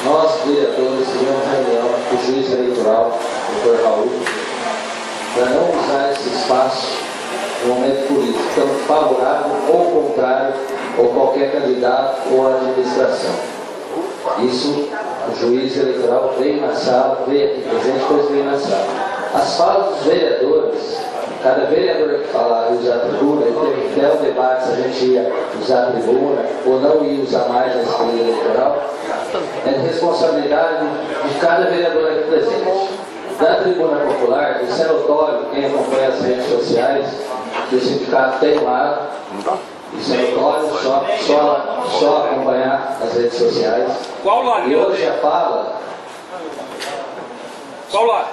nós, vereadores, tivemos reunião com o juiz eleitoral, o Dr. Raul, para não usar esse espaço no momento político, tanto favorável ou contrário, ou qualquer candidato ou administração. Isso, o juiz eleitoral veio na sala, veio aqui presente, depois veio na sala. As falas dos vereadores, cada vereador que falar e usar a tribuna, ele teve até o debate se a gente ia usar a tribuna ou não ia usar mais nesse período eleitoral, é de responsabilidade de cada vereador aqui presente. Da tribuna popular, isso é notório, quem acompanha as redes sociais, que o sindicato tem lá, isso é notório, só acompanhar as redes sociais. Qual lado? E hoje a fala... Qual lado?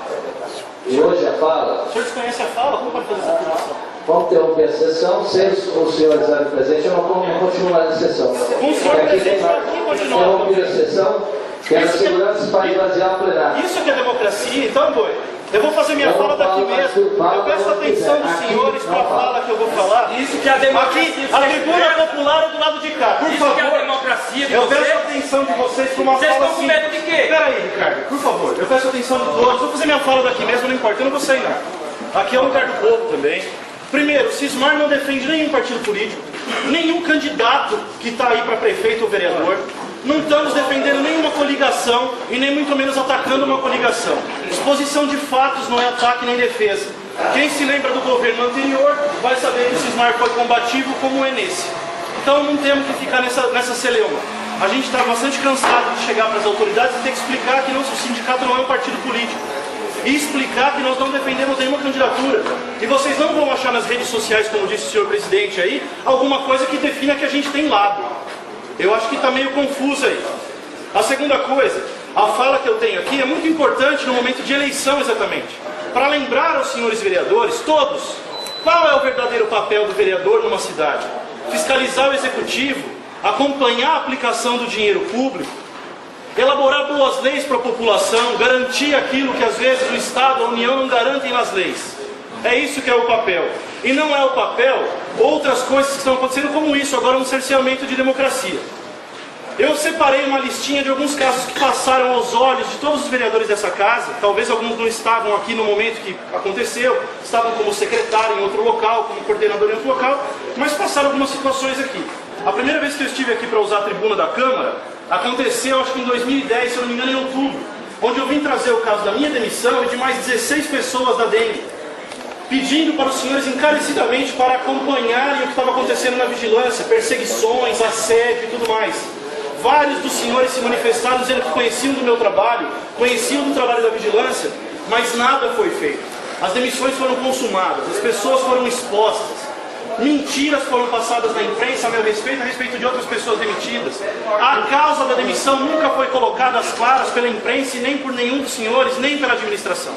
E hoje a fala... O senhor desconhece a fala? Como pode fazer essa afirmação? Vamos interromper a sessão, se os senhores ali presentes, eu não continuo mais a sessão. Com o senhor presente, quem continua? Interromper a sessão, que é a segurança para esvaziar o plenário. Isso que é democracia, então, boi. Eu vou fazer minha fala daqui mesmo. Eu peço atenção dos senhores para a fala que eu vou falar. Isso que é a democracia. Aqui, a tribuna popular é do lado de cá. Por Isso favor. que é a democracia de Eu vocês. peço atenção de vocês para uma Vocês fala estão com assim. medo de quê? Peraí, Ricardo, por favor. Eu peço atenção de todos. Vou fazer minha fala daqui mesmo, não importa. Eu não vou sair não. Aqui é o lugar do povo também. Primeiro, o Cismar não defende nenhum partido político, nenhum candidato que está aí para prefeito ou vereador. Não estamos defendendo nenhuma coligação e nem muito menos atacando uma coligação. Exposição de fatos não é ataque nem defesa. Quem se lembra do governo anterior vai saber que o Cismar foi combativo como é nesse. Então não temos que ficar nessa celeuma. A gente está bastante cansado de chegar para as autoridades e ter que explicar que o sindicato não é um partido político. E explicar que nós não defendemos nenhuma candidatura. E vocês não vão achar nas redes sociais, como disse o senhor presidente aí, alguma coisa que defina que a gente tem lado. Eu acho que está meio confuso aí. A segunda coisa, a fala que eu tenho aqui é muito importante no momento de eleição exatamente. Para lembrar aos senhores vereadores, todos, qual é o verdadeiro papel do vereador numa cidade? Fiscalizar o executivo, acompanhar a aplicação do dinheiro público, elaborar boas leis para a população, garantir aquilo que às vezes o Estado, a União não garantem nas leis. É isso que é o papel. E não é o papel outras coisas que estão acontecendo como isso, agora um cerceamento de democracia. Eu separei uma listinha de alguns casos que passaram aos olhos de todos os vereadores dessa casa. Talvez alguns não estavam aqui no momento que aconteceu, estavam como secretário em outro local, como coordenador em outro local, mas passaram algumas situações aqui. A primeira vez que eu estive aqui para usar a tribuna da Câmara, aconteceu acho que em 2010, se eu não me engano em outubro, onde eu vim trazer o caso da minha demissão e de mais 16 pessoas da DEM, pedindo para os senhores encarecidamente para acompanharem o que estava acontecendo na vigilância, perseguições, assédio e tudo mais. Vários dos senhores se manifestaram dizendo que conheciam do meu trabalho, conheciam do trabalho da vigilância, mas nada foi feito. As demissões foram consumadas, as pessoas foram expostas. Mentiras foram passadas na imprensa a meu respeito, a respeito de outras pessoas demitidas. A causa da demissão nunca foi colocada às claras pela imprensa e nem por nenhum dos senhores, nem pela administração.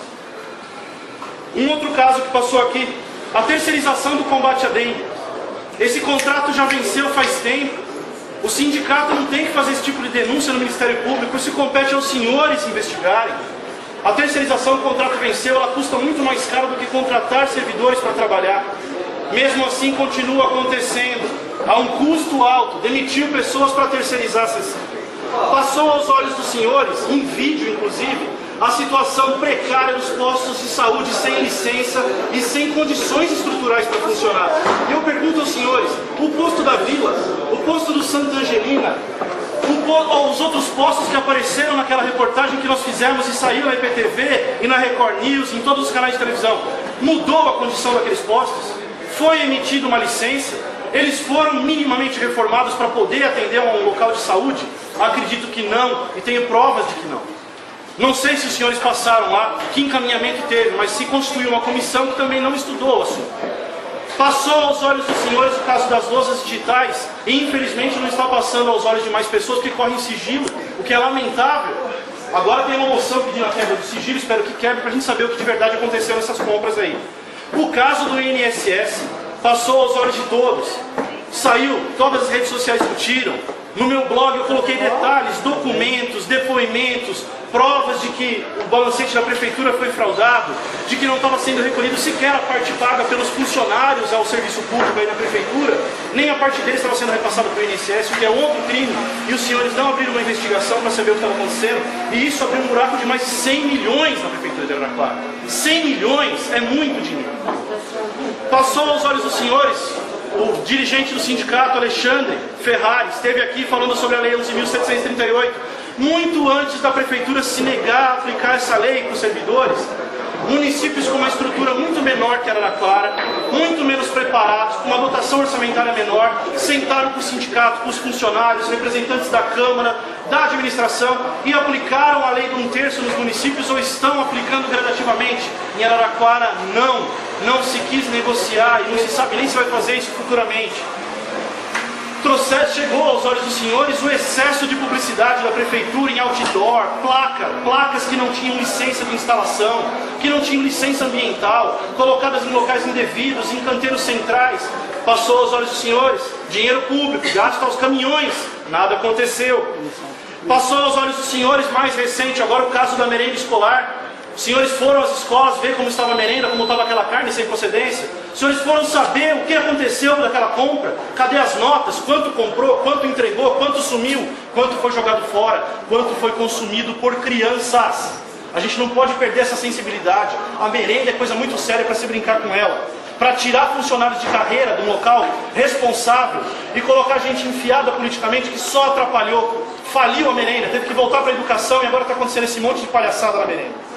Um outro caso que passou aqui, a terceirização do combate à dengue. Esse contrato já venceu faz tempo. O sindicato não tem que fazer esse tipo de denúncia no Ministério Público, isso compete aos senhores investigarem. A terceirização do contrato venceu, ela custa muito mais caro do que contratar servidores para trabalhar. Mesmo assim continua acontecendo, a um custo alto, demitiu pessoas para terceirizar a sessão. Passou aos olhos dos senhores, em vídeo inclusive, a situação precária dos postos de saúde sem licença e sem condições estruturais para funcionar. E eu pergunto aos senhores, o posto da Vila, o posto do Santa Angelina, os outros postos que apareceram naquela reportagem que nós fizemos e saiu na IPTV e na Record News, em todos os canais de televisão, mudou a condição daqueles postos? Foi emitida uma licença? Eles foram minimamente reformados para poder atender a um local de saúde? Acredito que não, e tenho provas de que não. Não sei se os senhores passaram lá, que encaminhamento teve, mas se constituiu uma comissão que também não estudou o assunto. Passou aos olhos dos senhores o caso das lousas digitais, e infelizmente não está passando aos olhos de mais pessoas que correm sigilo, o que é lamentável. Agora tem uma moção pedindo a quebra do sigilo, espero que quebre para a gente saber o que de verdade aconteceu nessas compras aí. O caso do INSS passou aos olhos de todos. Saiu, todas as redes sociais discutiram. No meu blog eu coloquei detalhes, documentos, depoimentos, provas de que o balancete da prefeitura foi fraudado, de que não estava sendo recolhido sequer a parte paga pelos funcionários ao serviço público aí na prefeitura, nem a parte deles estava sendo repassada para o INSS, o que é outro crime, e os senhores não abriram uma investigação para saber o que estava acontecendo, e isso abriu um buraco de mais 100 milhões na prefeitura de Araraquara. 100 milhões é muito dinheiro. Passou aos olhos dos senhores. O dirigente do sindicato, Alexandre Ferrari, esteve aqui falando sobre a Lei 11.738, muito antes da prefeitura se negar a aplicar essa lei para os servidores. Municípios com uma estrutura muito menor que Araraquara, muito menos preparados, com uma dotação orçamentária menor, sentaram com o sindicato, com os funcionários, representantes da Câmara, da administração e aplicaram a lei de 1/3 nos municípios ou estão aplicando gradativamente. Em Araraquara, não se quis negociar e não se sabe nem se vai fazer isso futuramente. Chegou aos olhos dos senhores o excesso de publicidade da prefeitura em outdoor, placas que não tinham licença de instalação, que não tinham licença ambiental, colocadas em locais indevidos, em canteiros centrais. Passou aos olhos dos senhores dinheiro público, gasto aos caminhões, nada aconteceu. Passou aos olhos dos senhores, mais recente, agora o caso da merenda escolar. Os senhores foram às escolas ver como estava a merenda, como estava aquela carne sem procedência. Os senhores foram saber o que aconteceu daquela compra. Cadê as notas? Quanto comprou? Quanto entregou? Quanto sumiu? Quanto foi jogado fora? Quanto foi consumido por crianças? A gente não pode perder essa sensibilidade. A merenda é coisa muito séria para se brincar com ela. Para tirar funcionários de carreira de um local responsável e colocar gente enfiada politicamente que só atrapalhou. Faliu a merenda, teve que voltar para a educação e agora está acontecendo esse monte de palhaçada na merenda.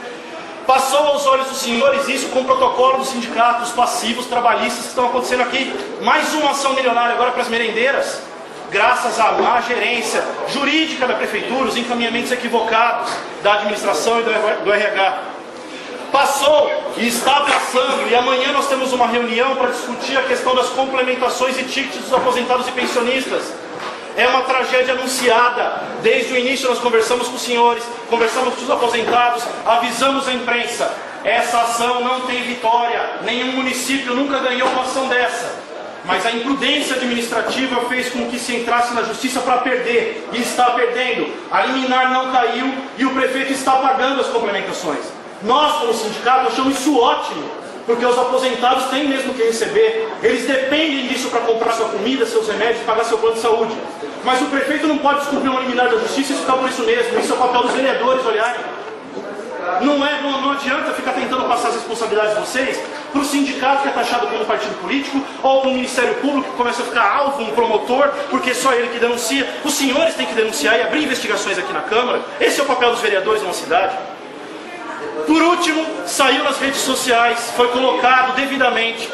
Passou aos olhos dos senhores isso com o protocolo do sindicato, os passivos trabalhistas que estão acontecendo aqui. Mais uma ação milionária agora para as merendeiras, graças à má gerência jurídica da prefeitura, os encaminhamentos equivocados da administração e do RH. Passou e está passando, e amanhã nós temos uma reunião para discutir a questão das complementações e tickets dos aposentados e pensionistas. É uma tragédia anunciada. Desde o início nós conversamos com os senhores, conversamos com os aposentados, avisamos a imprensa. Essa ação não tem vitória. Nenhum município nunca ganhou uma ação dessa. Mas a imprudência administrativa fez com que se entrasse na justiça para perder. E está perdendo. A liminar não caiu e o prefeito está pagando as complementações. Nós, como sindicato, achamos isso ótimo. Porque os aposentados têm mesmo que receber. Eles dependem disso para comprar sua comida, seus remédios, pagar seu plano de saúde. Mas o prefeito não pode descumprir uma liminar da justiça e ficar por isso mesmo. Isso é o papel dos vereadores olharem. Não adianta ficar tentando passar as responsabilidades de vocês para o sindicato que é taxado como partido político ou para o Ministério Público que começa a ficar alvo, um promotor, porque é só ele que denuncia. Os senhores têm que denunciar e abrir investigações aqui na Câmara. Esse é o papel dos vereadores numa cidade. Por último, saiu nas redes sociais, foi colocado devidamente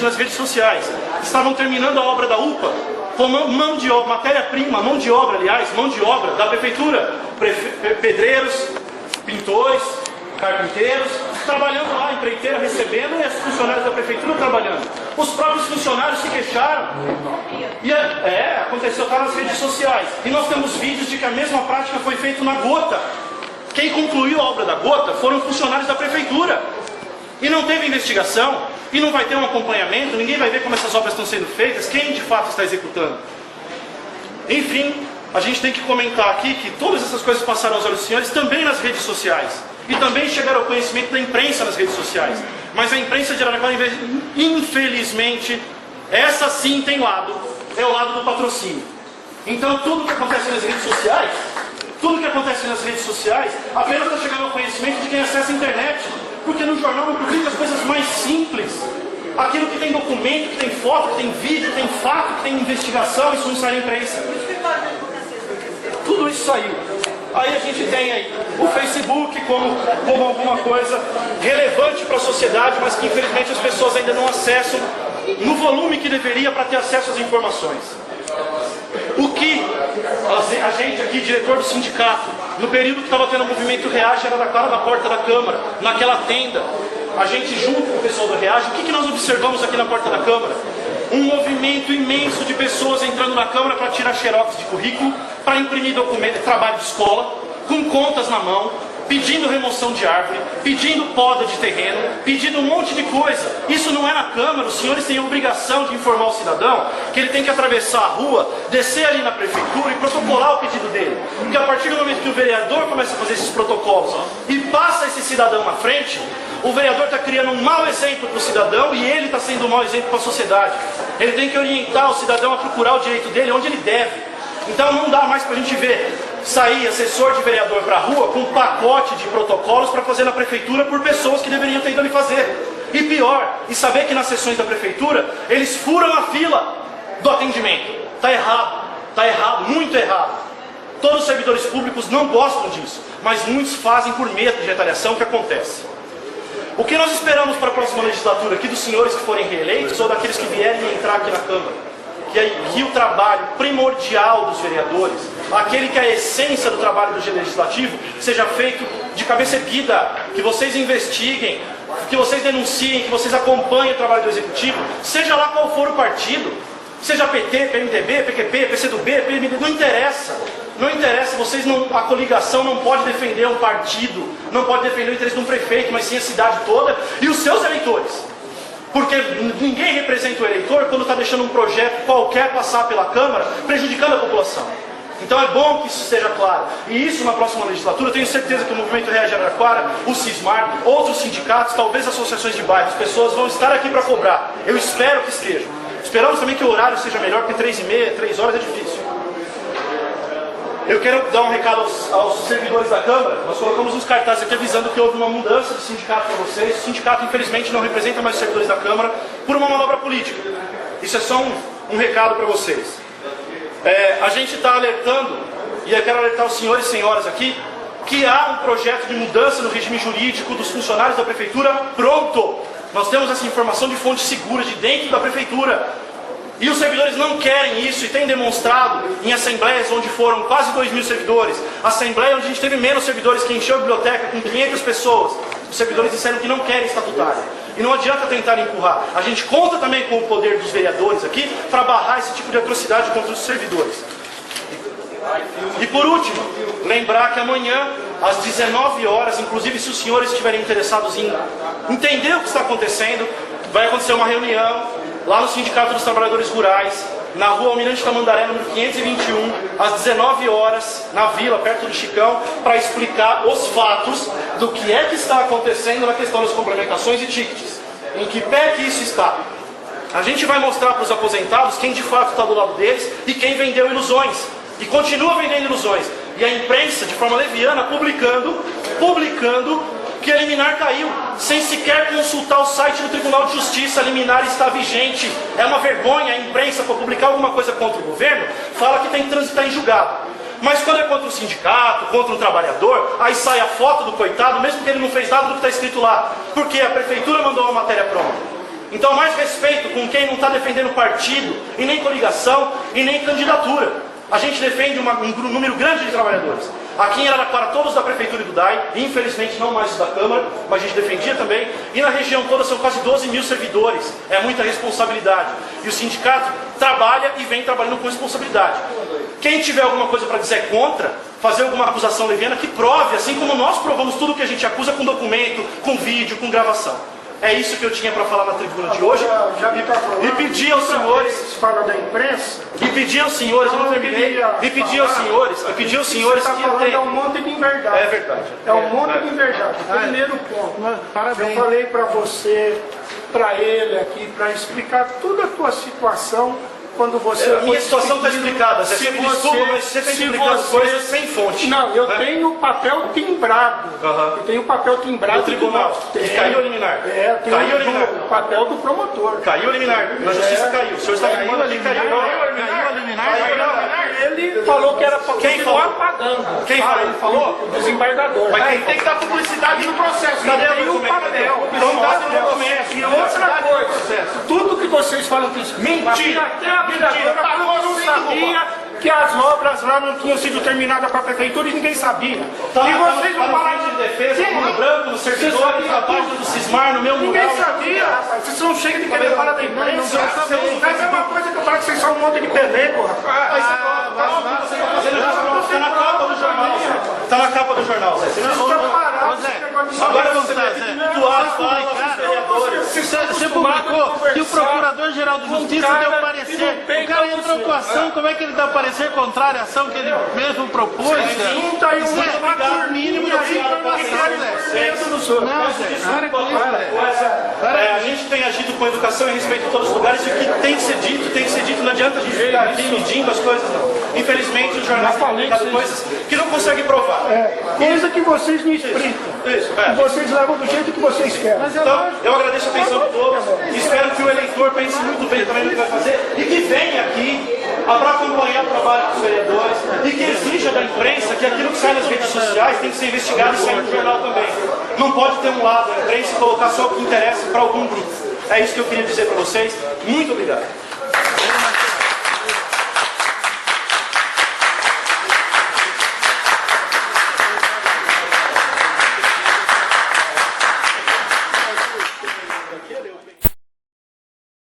nas redes sociais. Estavam terminando a obra da UPA, com mão de obra, matéria-prima, mão de obra da prefeitura, pedreiros, pintores, carpinteiros, trabalhando lá, empreiteira recebendo e os funcionários da prefeitura trabalhando. Os próprios funcionários se queixaram. E aconteceu, está nas redes sociais. E nós temos vídeos de que a mesma prática foi feita na Gota. Quem concluiu a obra da Gota foram funcionários da prefeitura. E não teve investigação, e não vai ter um acompanhamento, ninguém vai ver como essas obras estão sendo feitas, quem de fato está executando. Enfim, a gente tem que comentar aqui que todas essas coisas passaram aos olhos dos senhores também nas redes sociais. E também chegaram ao conhecimento da imprensa nas redes sociais. Mas a imprensa de Araraquara, infelizmente, essa sim tem lado, é o lado do patrocínio. Então tudo que acontece nas redes sociais, apenas está chegando ao conhecimento de quem acessa a internet. Porque no jornal não publica as coisas mais simples. Aquilo que tem documento, que tem foto, que tem vídeo, que tem fato, que tem investigação, isso não sai na imprensa. Tudo isso saiu. Aí a gente tem aí o Facebook como alguma coisa relevante para a sociedade, mas que infelizmente as pessoas ainda não acessam no volume que deveria para ter acesso às informações. O que a gente aqui, diretor do sindicato, no período que estava tendo o movimento Reage, era na porta da Câmara, naquela tenda, a gente junto com o pessoal do Reage, o que nós observamos aqui na porta da Câmara? Um movimento imenso de pessoas entrando na Câmara para tirar xerox de currículo, para imprimir documento, trabalho de escola, com contas na mão, pedindo remoção de árvore, pedindo poda de terreno, pedindo um monte de coisa. Isso não é na Câmara. Os senhores têm a obrigação de informar o cidadão que ele tem que atravessar a rua, descer ali na prefeitura e protocolar o pedido dele. Porque a partir do momento que o vereador começa a fazer esses protocolos e passa esse cidadão na frente, o vereador está criando um mau exemplo para o cidadão e ele está sendo um mau exemplo para a sociedade. Ele tem que orientar o cidadão a procurar o direito dele onde ele deve. Então não dá mais para a gente ver sair assessor de vereador para a rua com um pacote de protocolos para fazer na prefeitura por pessoas que deveriam ter ido ali fazer. E pior, e saber que nas sessões da prefeitura eles furam a fila do atendimento. Está errado, muito errado. Todos os servidores públicos não gostam disso, mas muitos fazem por medo de retaliação, que acontece. O que nós esperamos para a próxima legislatura aqui dos senhores que forem reeleitos ou daqueles que vierem entrar aqui na Câmara? Que o trabalho primordial dos vereadores, aquele que é a essência do trabalho do legislativo, seja feito de cabeça erguida, que vocês investiguem, que vocês denunciem, que vocês acompanhem o trabalho do executivo, seja lá qual for o partido, seja PT, PMDB, PQP, PCdoB, PMDB, não interessa. Não interessa, a coligação não pode defender um partido, não pode defender o interesse de um prefeito, mas sim a cidade toda e os seus eleitores. Porque ninguém representa o eleitor quando está deixando um projeto qualquer passar pela Câmara, prejudicando a população. Então é bom que isso esteja claro. E isso na próxima legislatura, tenho certeza que o Movimento Reage Araraquara, o Cismar, outros sindicatos, talvez associações de bairros, pessoas vão estar aqui para cobrar. Eu espero que estejam. Esperamos também que o horário seja melhor, porque 3h30, 3 horas é difícil. Eu quero dar um recado aos servidores da Câmara. Nós colocamos uns cartazes aqui avisando que houve uma mudança de sindicato para vocês. O sindicato, infelizmente, não representa mais os servidores da Câmara por uma manobra política. Isso é só um recado para vocês. A gente está alertando, e eu quero alertar os senhores e senhoras aqui, que há um projeto de mudança no regime jurídico dos funcionários da Prefeitura pronto. Nós temos essa informação de fonte segura, de dentro da Prefeitura. E os servidores não querem isso e têm demonstrado em assembleias onde foram quase 2.000 servidores, assembleia onde a gente teve menos servidores, que encheu a biblioteca com 500 pessoas. Os servidores disseram que não querem estatutário. E não adianta tentar empurrar. A gente conta também com o poder dos vereadores aqui para barrar esse tipo de atrocidade contra os servidores. E por último, lembrar que amanhã, às 19 horas, inclusive se os senhores estiverem interessados em entender o que está acontecendo, vai acontecer uma reunião lá no Sindicato dos Trabalhadores Rurais, na rua Almirante Tamandaré, número 521, às 19 horas, na Vila, perto do Chicão, para explicar os fatos do que é que está acontecendo na questão das complementações e tickets. Em que pé que isso está. A gente vai mostrar para os aposentados quem de fato está do lado deles e quem vendeu ilusões. E continua vendendo ilusões. E a imprensa, de forma leviana, publicando que a liminar caiu, sem sequer consultar o site do Tribunal de Justiça. A liminar está vigente. É uma vergonha a imprensa, para publicar alguma coisa contra o governo, fala que tem que transitar em julgado. Mas quando é contra o sindicato, contra um trabalhador, aí sai a foto do coitado, mesmo que ele não fez nada do que está escrito lá, porque a prefeitura mandou uma matéria pronta. Então mais respeito com quem não está defendendo partido, e nem coligação, e nem candidatura. A gente defende um número grande de trabalhadores. Aqui em Araraquara, todos da Prefeitura e do DAI, infelizmente não mais os da Câmara, mas a gente defendia também. E na região toda são quase 12.000 servidores. É muita responsabilidade. E o sindicato trabalha e vem trabalhando com responsabilidade. Quem tiver alguma coisa para dizer contra, fazer alguma acusação leviana, que prove, assim como nós provamos tudo que a gente acusa com documento, com vídeo, com gravação. É isso que eu tinha para falar na tribuna de hoje. E pedir aos senhores. Fala da imprensa. E pedir aos senhores, eu não terminei. E pedir aos senhores que falando é um monte de inverdade. É verdade. É um monte de inverdade. Primeiro ponto. Parabéns. Eu falei para você, para ele aqui, para explicar toda a tua situação. Quando você a minha situação está explicada, você sempre desculpa, mas você tem que explicar coisas sem fonte. Não, eu tenho papel timbrado. Eu tenho papel timbrado. No tribunal. Caiu o liminar. Caiu o papel do promotor. Caiu o liminar. Na justiça caiu. O senhor está caiu ali, caiu o liminar. Ele falou que era para continuar pagando. Quem falou? Ele falou? O desembargador. Mas tem que dar publicidade no processo. Cadê o papel? Então dá no documento. E outra coisa, tudo que vocês falam que isso. Mentira! Até a vereadora falou que não sabia que as obras lá não tinham sido terminadas para a prefeitura e ninguém sabia. E vocês vão falar de defesa, no branco, no servidor, na página do Cismar, no meu mural. Ninguém sabia, rapaz. Vocês são cheios de querer falar da imprensa. É a mesma coisa que eu falo que vocês são um monte de pelego, rapaz. Está na capa do jornal. Está na capa do jornal, Zé. Agora você vai ter que mutuar as falas dos vereadores. Você publicou que o Procurador-Geral de Justiça deu parecer. O cara entrou com a ação, como é que ele dá parecer contrário à ação que ele mesmo propôs? Junta aí uma mínimo do que a gente tem agido com educação e respeito em todos os lugares e o que tem que ser dito, não adianta a gente ficar aqui medindo as coisas, não. Infelizmente, os jornais têm publicado coisas que não conseguem provar. Coisa que vocês me explicam. Isso, Vocês levam do jeito que vocês querem. Então, eu agradeço a atenção de todos, espero que o eleitor pense muito bem também no que vai fazer e que venha aqui para acompanhar o trabalho dos vereadores e que exija da imprensa que aquilo que sai nas redes sociais tem que ser investigado e sair no jornal também. Não pode ter um lado a imprensa e colocar só o que interessa para algum grupo. É isso que eu queria dizer para vocês. Muito obrigado.